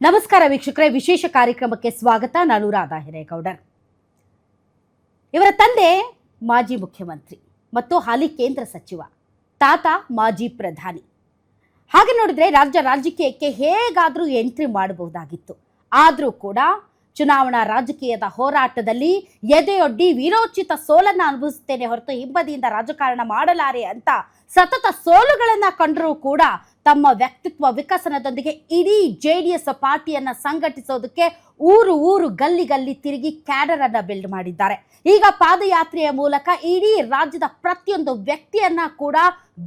ನಮಸ್ಕಾರ ವೀಕ್ಷಕರೇ, ವಿಶೇಷ ಕಾರ್ಯಕ್ರಮಕ್ಕೆ ಸ್ವಾಗತ. ನಾನು ರಾಧಾ ಹಿರೇಗೌಡರ್. ಇವರ ತಂದೆ ಮಾಜಿ ಮುಖ್ಯಮಂತ್ರಿ ಮತ್ತು ಹಾಲಿ ಕೇಂದ್ರ ಸಚಿವ, ತಾತ ಮಾಜಿ ಪ್ರಧಾನಿ. ಹಾಗೆ ನೋಡಿದ್ರೆ ರಾಜಕೀಯಕ್ಕೆ ಹೇಗಾದರೂ ಎಂಟ್ರಿ ಮಾಡಬಹುದಾಗಿತ್ತು. ಆದರೂ ಕೂಡ ಚುನಾವಣಾ ರಾಜಕೀಯದ ಹೋರಾಟದಲ್ಲಿ ಎದೆಯೊಡ್ಡಿ ವೀರೋಚಿತ ಸೋಲನ್ನು ಅನುಭವಿಸುತ್ತೇನೆ ಹೊರತು ಹಿಂಬದಿಯಿಂದ ರಾಜಕಾರಣ ಮಾಡಲಾರೆ ಅಂತ ಸತತ ಸೋಲುಗಳನ್ನು ಕಂಡರೂ ಕೂಡ ತಮ್ಮ ವ್ಯಕ್ತಿತ್ವ ವಿಕಸನದೊಂದಿಗೆ ಇಡೀ JDS ಪಾರ್ಟಿಯನ್ನು ಸಂಘಟಿಸೋದಕ್ಕೆ ಊರು ಗಲ್ಲಿ ತಿರುಗಿ ಕ್ಯಾಡರ್ ಅನ್ನು ಬಿಲ್ಡ್ ಮಾಡಿದ್ದಾರೆ. ಈಗ ಪಾದಯಾತ್ರೆಯ ಮೂಲಕ ಇಡೀ ರಾಜ್ಯದ ಪ್ರತಿಯೊಂದು ವ್ಯಕ್ತಿಯನ್ನ ಕೂಡ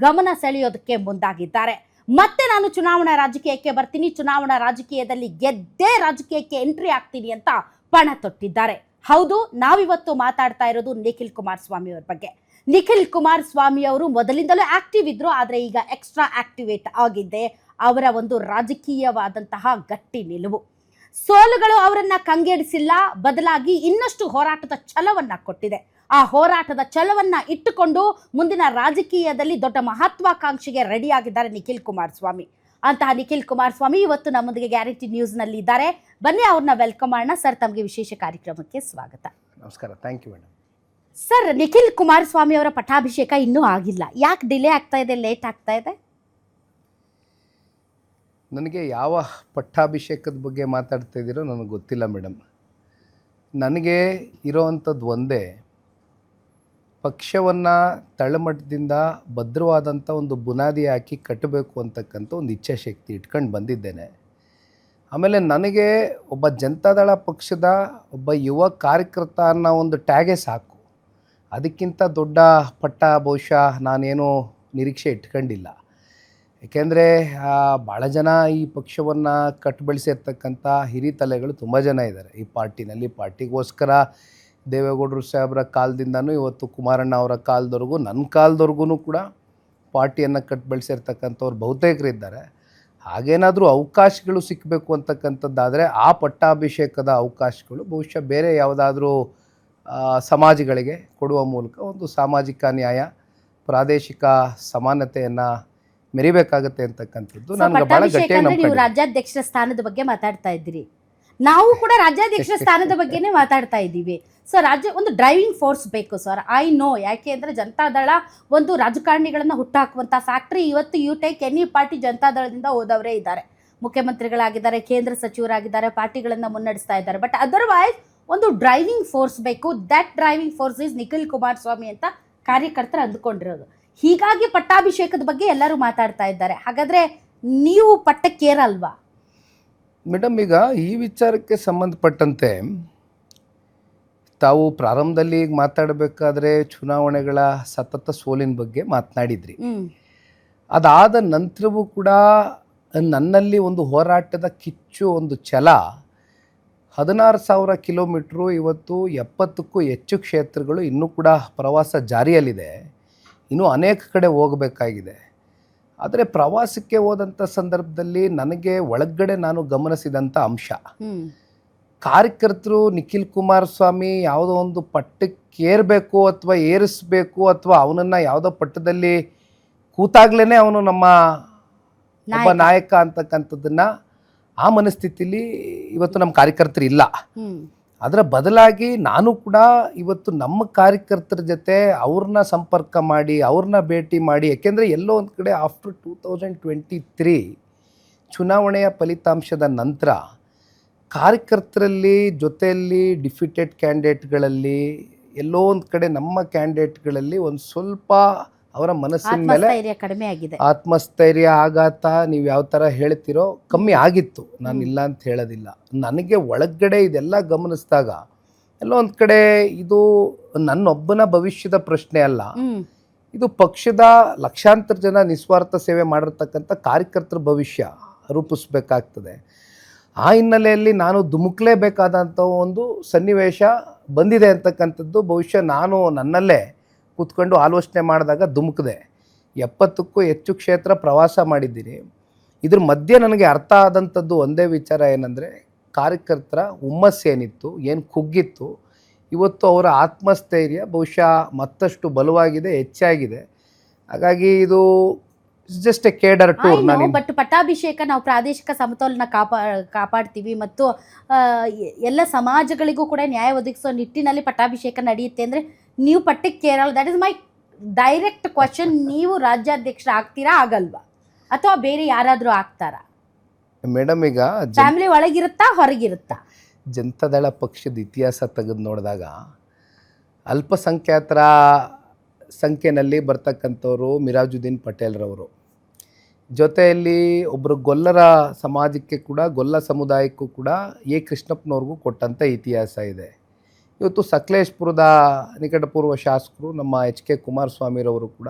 ಗಮನ ಸೆಳೆಯೋದಕ್ಕೆ ಮುಂದಾಗಿದ್ದಾರೆ. ಮತ್ತೆ ನಾನು ಚುನಾವಣಾ ರಾಜಕೀಯಕ್ಕೆ ಬರ್ತೀನಿ, ಚುನಾವಣಾ ರಾಜಕೀಯದಲ್ಲಿ ಗೆದ್ದೇ ರಾಜಕೀಯಕ್ಕೆ ಎಂಟ್ರಿ ಆಗ್ತೀನಿ ಅಂತ ಪಣ ತೊಟ್ಟಿದ್ದಾರೆ. ಹೌದು, ನಾವಿವತ್ತು ಮಾತಾಡ್ತಾ ಇರೋದು ನಿಖಿಲ್ ಕುಮಾರಸ್ವಾಮಿ ಅವರ ಬಗ್ಗೆ. ನಿಖಿಲ್ ಕುಮಾರಸ್ವಾಮಿ ಅವರು ಮೊದಲಿಂದಲೂ ಆಕ್ಟಿವ್ ಇದ್ರು, ಆದರೆ ಈಗ ಎಕ್ಸ್ಟ್ರಾ ಆಕ್ಟಿವೇಟ್ ಆಗಿದ್ದೆ ಅವರ ಒಂದು ರಾಜಕೀಯವಾದಂತಹ ಗಟ್ಟಿ ನಿಲುವು. ಸೋಲುಗಳು ಅವರನ್ನ ಕಂಗೆಡಿಸಿಲ್ಲ, ಬದಲಾಗಿ ಇನ್ನಷ್ಟು ಹೋರಾಟದ ಛಲವನ್ನ ಕೊಟ್ಟಿದೆ. ಆ ಹೋರಾಟದ ಛಲವನ್ನ ಇಟ್ಟುಕೊಂಡು ಮುಂದಿನ ರಾಜಕೀಯದಲ್ಲಿ ದೊಡ್ಡ ಮಹತ್ವಾಕಾಂಕ್ಷೆಗೆ ರೆಡಿ ಆಗಿದ್ದಾರೆ ನಿಖಿಲ್ ಕುಮಾರಸ್ವಾಮಿ. ಅಂತಹ ನಿಖಿಲ್ ಕುಮಾರಸ್ವಾಮಿ ಇವತ್ತು ನಮ್ಮೊಂದಿಗೆ ಗ್ಯಾರಂಟಿ ನ್ಯೂಸ್ನಲ್ಲಿ ಇದ್ದಾರೆ. ಬನ್ನಿ ಅವ್ರನ್ನ ವೆಲ್ಕಮ್ ಮಾಡೋಣ. ಸರ್, ತಮಗೆ ವಿಶೇಷ ಕಾರ್ಯಕ್ರಮಕ್ಕೆ ಸ್ವಾಗತ. ನಮಸ್ಕಾರ. Thank you madam. Sir, Nikhil Kumaraswamy ಅವರ ಪಟ್ಟಾಭಿಷೇಕ ಇನ್ನೂ ಆಗಿಲ್ಲ, ಯಾಕೆ ಡಿಲೇ ಆಗ್ತಾ ಇದೆ, ಲೇಟ್ ಆಗ್ತಾ ಇದೆ? ನನಗೆ ಯಾವ ಪಟ್ಟಾಭಿಷೇಕದ ಬಗ್ಗೆ ಮಾತಾಡ್ತಾ ಇದ್ದೀರೋ ನನಗೆ ಗೊತ್ತಿಲ್ಲ ಮೇಡಮ್. ನನಗೆ ಇರೋವಂಥದ್ದು ಒಂದೇ, ಪಕ್ಷವನ್ನು ತಳಮಟ್ಟದಿಂದ ಭದ್ರವಾದಂಥ ಒಂದು ಬುನಾದಿ ಹಾಕಿ ಕಟ್ಟಬೇಕು ಅಂತಕ್ಕಂಥ ಒಂದು ಇಚ್ಛಾಶಕ್ತಿ ಇಟ್ಕೊಂಡು ಬಂದಿದ್ದೇನೆ. ಆಮೇಲೆ ನನಗೆ ಒಬ್ಬ ಜನತಾದಳ ಪಕ್ಷದ ಒಬ್ಬ ಯುವ ಕಾರ್ಯಕರ್ತ ಅನ್ನೋ ಒಂದು ಟ್ಯಾಗೇ ಸಾಕು. ಅದಕ್ಕಿಂತ ದೊಡ್ಡ ಪಟ್ಟ ಬಹುಶಃ ನಾನೇನು ನಿರೀಕ್ಷೆ ಇಟ್ಕೊಂಡಿಲ್ಲ. ಏಕೆಂದರೆ ಭಾಳ ಜನ ಈ ಪಕ್ಷವನ್ನು ಕಟ್ಟು ಬೆಳೆಸಿರ್ತಕ್ಕಂಥ ಹಿರಿ ತಲೆಗಳು ತುಂಬ ಜನ ಇದ್ದಾರೆ ಈ ಪಾರ್ಟಿನಲ್ಲಿ. ಪಾರ್ಟಿಗೋಸ್ಕರ ದೇವೇಗೌಡರು ಸಾಹೇಬರ ಕಾಲದಿಂದನೂ ಇವತ್ತು ಕುಮಾರಣ್ಣ ಅವರ ಕಾಲದವರೆಗೂ ನನ್ನ ಕಾಲದವರೆಗೂ ಕೂಡ ಪಾರ್ಟಿಯನ್ನು ಕಟ್ಟು ಬೆಳೆಸಿರ್ತಕ್ಕಂಥವ್ರು ಬಹುತೇಕರಿದ್ದಾರೆ. ಹಾಗೇನಾದರೂ ಅವಕಾಶಗಳು ಸಿಕ್ಕಬೇಕು ಅಂತಕ್ಕಂಥದ್ದಾದರೆ ಆ ಪಟ್ಟಾಭಿಷೇಕದ ಅವಕಾಶಗಳು ಬಹುಶಃ ಬೇರೆ ಯಾವುದಾದ್ರೂ ಸಮಾಜಗಳಿಗೆ ಕೊಡುವ ಮೂಲಕ ಒಂದು ಸಾಮಾಜಿಕ ನ್ಯಾಯ, ಪ್ರಾದೇಶಿಕ ಸಮಾನತೆಯನ್ನು ಮೆರಿಬೇಕಾಗತ್ತೆ ಅಂತಕ್ಕಂಥದ್ದು ನನಗೆ ಬಹಳ ಗಟ್ಟಿಯಾಗಿ ನಂಬಿಕೆ. ನೀವು ರಾಜ್ಯಾಧ್ಯಕ್ಷರ ಸ್ಥಾನದ ಬಗ್ಗೆ ಮಾತಾಡ್ತಾ ಇದ್ದೀರಿ, ನಾವು ಕೂಡ ರಾಜ್ಯಾಧ್ಯಕ್ಷರ ಸ್ಥಾನದ ಬಗ್ಗೆನೇ ಮಾತಾಡ್ತಾ ಇದ್ದೀವಿ. ಸೊ ಒಂದು ಡ್ರೈವಿಂಗ್ ಫೋರ್ಸ್ ಬೇಕು ಸರ್. ಐ ನೋ, ಯಾಕೆ ಅಂದರೆ ಜನತಾದಳ ಒಂದು ರಾಜಕಾರಣಿಗಳನ್ನು ಹುಟ್ಟಾಕುವಂಥ ಫ್ಯಾಕ್ಟ್ರಿ. ಇವತ್ತು ಯು ಟೇಕ್ ಎನಿ ಪಾರ್ಟಿ, ಜನತಾದಳದಿಂದ ಹೋದವರೇ ಇದ್ದಾರೆ, ಮುಖ್ಯಮಂತ್ರಿಗಳಾಗಿದ್ದಾರೆ, ಕೇಂದ್ರ ಸಚಿವರಾಗಿದ್ದಾರೆ, ಪಾರ್ಟಿಗಳನ್ನು ಮುನ್ನಡೆಸ್ತಾ ಇದ್ದಾರೆ. ಬಟ್ ಅದರ್ವೈಸ್ ಒಂದು ಡ್ರೈವಿಂಗ್ ಫೋರ್ಸ್ ಬೇಕು. That driving force is Nikhil Kumaraswamy ಅಂತ ಕಾರ್ಯಕರ್ತರು ಅಂದುಕೊಂಡಿರೋದು. ಹೀಗಾಗಿ ಪಟ್ಟಾಭಿಷೇಕದ ಬಗ್ಗೆ ಎಲ್ಲರೂ ಮಾತಾಡ್ತಾ ಇದ್ದಾರೆ. ಹಾಗಾದರೆ ನೀವು ಪಟ್ಟಕ್ಕೇರಲ್ವಾ ಮೇಡಮ್? ಈಗ ಈ ವಿಚಾರಕ್ಕೆ ಸಂಬಂಧಪಟ್ಟಂತೆ ತಾವು ಪ್ರಾರಂಭದಲ್ಲಿ ಮಾತಾಡಬೇಕಾದ್ರೆ ಚುನಾವಣೆಗಳ ಸತತ ಸೋಲಿನ ಬಗ್ಗೆ ಮಾತನಾಡಿದ್ರಿ. ಅದಾದ ನಂತರವೂ ಕೂಡ ನನ್ನಲ್ಲಿ ಒಂದು ಹೋರಾಟದ ಕಿಚ್ಚು, ಒಂದು ಛಲ. 16,000 ಕಿಲೋಮೀಟ್ರು, ಇವತ್ತು 70ಕ್ಕೂ ಹೆಚ್ಚು ಕ್ಷೇತ್ರಗಳು ಇನ್ನೂ ಕೂಡ ಪ್ರವಾಸ ಜಾರಿಯಲ್ಲಿದೆ. ಇನ್ನೂ ಅನೇಕ ಕಡೆ ಹೋಗಬೇಕಾಗಿದೆ. ಆದರೆ ಪ್ರವಾಸಕ್ಕೆ ಹೋದಂಥ ಸಂದರ್ಭದಲ್ಲಿ ನನಗೆ ಒಳಗಡೆ ನಾನು ಗಮನಿಸಿದಂಥ ಅಂಶ, ಕಾರ್ಯಕರ್ತರು ನಿಖಿಲ್ ಕುಮಾರಸ್ವಾಮಿ ಯಾವುದೋ ಒಂದು ಪಟ್ಟಕ್ಕೆ ಏರಬೇಕು ಅಥವಾ ಏರಿಸಬೇಕು ಅಥವಾ ಅವನನ್ನು ಯಾವುದೋ ಪಟ್ಟದಲ್ಲಿ ಕೂತಾಗ್ಲೇ ಅವನು ನಮ್ಮ ಒಬ್ಬ ನಾಯಕ ಅಂತಕ್ಕಂಥದ್ದನ್ನು ಆ ಮನಸ್ಥಿತಿಲಿ ಇವತ್ತು ನಮ್ಮ ಕಾರ್ಯಕರ್ತರು ಇಲ್ಲ. ಅದರ ಬದಲಾಗಿ ನಾನು ಕೂಡ ಇವತ್ತು ನಮ್ಮ ಕಾರ್ಯಕರ್ತರ ಜೊತೆ ಅವ್ರನ್ನ ಸಂಪರ್ಕ ಮಾಡಿ, ಅವ್ರನ್ನ ಭೇಟಿ ಮಾಡಿ, ಯಾಕೆಂದರೆ ಎಲ್ಲೋ ಒಂದು ಕಡೆ ಆಫ್ಟರ್ 2023 ಚುನಾವಣೆಯ ಫಲಿತಾಂಶದ ನಂತರ ಕಾರ್ಯಕರ್ತರಲ್ಲಿ ಜೊತೆಯಲ್ಲಿ ಡಿಫಿಟೆಡ್ ಕ್ಯಾಂಡಿಡೇಟ್ಗಳಲ್ಲಿ ಎಲ್ಲೋ ಒಂದು ಕಡೆ ನಮ್ಮ ಕ್ಯಾಂಡಿಡೇಟ್ಗಳಲ್ಲಿ ಒಂದು ಸ್ವಲ್ಪ ಅವರ ಮನಸ್ಸಿನ ಮೇಲೆ ಕಡಿಮೆ ಆಗಿದೆ. ಆತ್ಮಸ್ಥೈರ್ಯ, ಆಘಾತ, ನೀವು ಯಾವ ಥರ ಹೇಳ್ತಿರೋ ಕಮ್ಮಿ ಆಗಿತ್ತು, ನಾನು ಇಲ್ಲ ಅಂತ ಹೇಳೋದಿಲ್ಲ. ನನಗೆ ಒಳಗಡೆ ಇದೆಲ್ಲ ಗಮನಿಸಿದಾಗ ಎಲ್ಲೋ ಒಂದು ಕಡೆ ಇದು ನನ್ನೊಬ್ಬನ ಭವಿಷ್ಯದ ಪ್ರಶ್ನೆ ಅಲ್ಲ, ಇದು ಪಕ್ಷದ ಲಕ್ಷಾಂತರ ಜನ ನಿಸ್ವಾರ್ಥ ಸೇವೆ ಮಾಡಿರ್ತಕ್ಕಂಥ ಕಾರ್ಯಕರ್ತರ ಭವಿಷ್ಯ ರೂಪಿಸ್ಬೇಕಾಗ್ತದೆ. ಆ ಹಿನ್ನೆಲೆಯಲ್ಲಿ ನಾನು ಧುಮುಕ್ಲೇಬೇಕಾದಂಥ ಒಂದು ಸನ್ನಿವೇಶ ಬಂದಿದೆ ಅಂತಕ್ಕಂಥದ್ದು ಬಹುಶಃ ನಾನು ನನ್ನಲ್ಲೇ ಕೂತ್ಕೊಂಡು ಆಲೋಚನೆ ಮಾಡಿದಾಗ ಧುಮುಕಿದೆ. 70ಕ್ಕೂ ಹೆಚ್ಚು ಕ್ಷೇತ್ರ ಪ್ರವಾಸ ಮಾಡಿದ್ದೀನಿ. ಇದ್ರ ಮಧ್ಯೆ ನನಗೆ ಅರ್ಥ ಆದಂಥದ್ದು ಒಂದೇ ವಿಚಾರ ಏನಂದರೆ, ಕಾರ್ಯಕರ್ತರ ಹುಮ್ಮಸ್ಸೇನಿತ್ತು, ಏನು ಕುಗ್ಗಿತ್ತು, ಇವತ್ತು ಅವರ ಆತ್ಮಸ್ಥೈರ್ಯ ಬಹುಶಃ ಮತ್ತಷ್ಟು ಬಲವಾಗಿದೆ, ಹೆಚ್ಚಾಗಿದೆ. ಹಾಗಾಗಿ ಇದು ಜಸ್ಟ್ ಎ ಕೇಡರ್ ಟೂರ್. ನಾನು ಬಟ್ ಪಟ್ಟಾಭಿಷೇಕ ನಾವು ಪ್ರಾದೇಶಿಕ ಸಮತೋಲನ ಕಾಪಾಡ್ತೀವಿ ಮತ್ತು ಎಲ್ಲ ಸಮಾಜಗಳಿಗೂ ಕೂಡ ನ್ಯಾಯ ಒದಗಿಸೋ ನಿಟ್ಟಿನಲ್ಲಿ ಪಟ್ಟಾಭಿಷೇಕ ನಡೆಯುತ್ತೆ ಅಂದರೆ ನೀವು ಪಟ್ಟಕ್ಕೆ Kerala, that is my direct question. ನೀವು ರಾಜ್ಯಾಧ್ಯಕ್ಷರು ಆಗ್ತೀರಾ ಆಗಲ್ವಾ, ಅಥವಾ ಬೇರೆ ಯಾರಾದರೂ ಆಗ್ತಾರಾ? ಮೇಡಮ್ ಈಗ ಫ್ಯಾಮಿಲಿ ಒಳಗಿರುತ್ತಾ ಹೊರಗಿರುತ್ತಾ? ಜನತಾದಳ ಪಕ್ಷದ ಇತಿಹಾಸ ತೆಗೆದು ನೋಡಿದಾಗ ಅಲ್ಪಸಂಖ್ಯಾತರ ಸಂಖ್ಯೆಯಲ್ಲಿ ಬರ್ತಕ್ಕಂಥವ್ರು ಮಿರಾಜುದ್ದೀನ್ ಪಟೇಲ್ರವರು, ಜೊತೆಯಲ್ಲಿ ಒಬ್ಬರು ಗೊಲ್ಲರ ಸಮಾಜಕ್ಕೆ ಕೂಡ, ಗೊಲ್ಲ ಸಮುದಾಯಕ್ಕೂ ಕೂಡ ಎ ಕೃಷ್ಣಪ್ಪನವ್ರಿಗೂ ಕೊಟ್ಟಂಥ ಇತಿಹಾಸ ಇದೆ. ಇವತ್ತು ಸಕಲೇಶ್ಪುರದ ನಿಕಟಪೂರ್ವ ಶಾಸಕರು ನಮ್ಮ ಎಚ್ ಕೆ ಕುಮಾರಸ್ವಾಮಿರವರು ಕೂಡ